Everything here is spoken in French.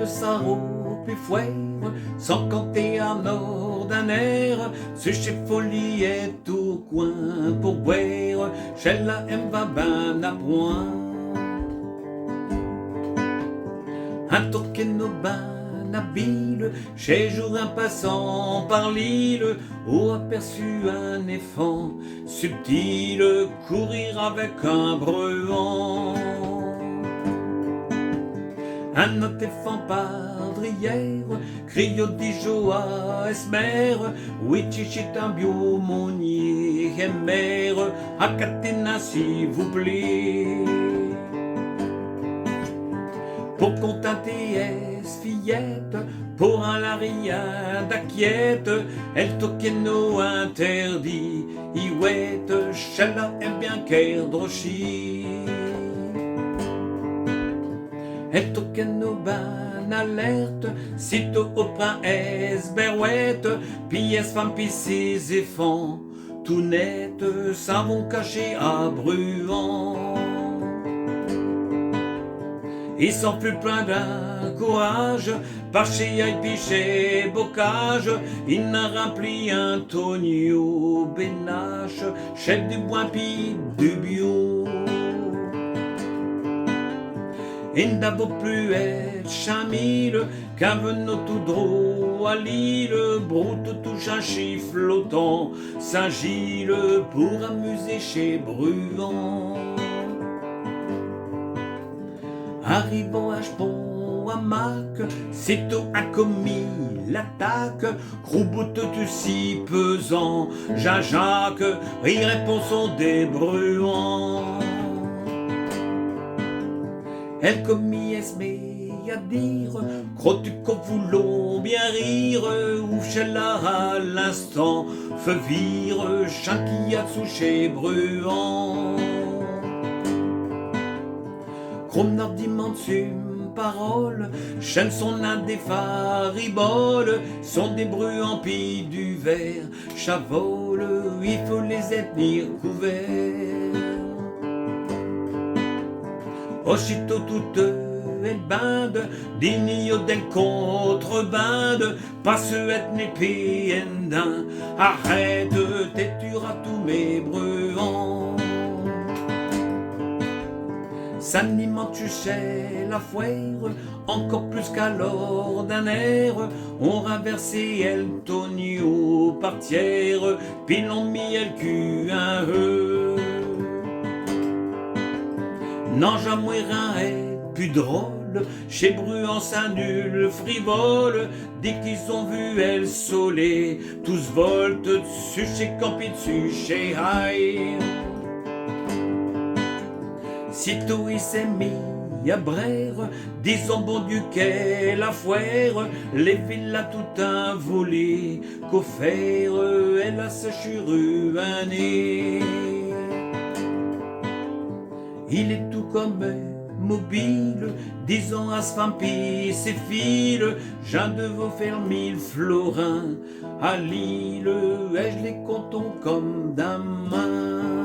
sarreau puis fouère, sans compter un ordinaire, ce chez folie est au coin pour boire, chez la M va ben à point. Un token au bain habile, chez jour un passant par l'île, où aperçu un éléphant subtil courir avec un bruant. Un autre éléphant pardrière, crie au Dijoa esmer, oui chichit un biomonier émer, à Catena s'il vous plaît. Pour contenter es fillette, pour un larien d'inquiète, elle toqueno interdit, iouette, chala aime bien qu'elle drochi. Elle toqueno ben alerte, sitôt au prin es berouette, puis es femme pis ses effants, tout net, savon caché à bruant. Ils sont plus pleins d'un courage, par chez aïe piché bocage, il n'a rempli un tonneau bénache, chef du bois pis du bio. Il n'a beau plus être chamille, qu'un venot tout drôle à l'île, broute touche un chiffre flottant, Saint-Gilles pour amuser chez Bruant. Arrivant à Chepon, à Mac, sitôt un commis l'attaque, Crouboute si pesant, Jean-Jacques, il répond son débruant. Elle commis est à dire, crois-tu qu'on voulons bien rire, ou chez là à l'instant, feu vire, chien qui a sous chez Bruant. Chrome dimension parole, chaîne son indéfaribole, son débruant pis du verre, chavole, il faut les tenir couverts. Aussitôt toute elle binde, d'inio del contrebande, passe ethne piendin, arrête, t'éturas tous mes bruants. S'animant tu chez la foire, encore plus qu'à l'ordinaire, on renversé elle tonio par tiers, puis l'on mis elle cul un Non jamais rien est plus drôle, chez Bruant s'annule frivole, dès qu'ils ont vu elle soler, tous volent dessus chez Campi dessus chez Haï. Sitôt il s'est mis à braire, disons bon Dieu qu'elle a foire, les villas tout un volé, qu'au faire elle a se churu un nez. Il est tout comme mobile, disons à ce femme pis ses fils, j'en devais faire 1000 florins à Lille, et je les comptons comme d'un main.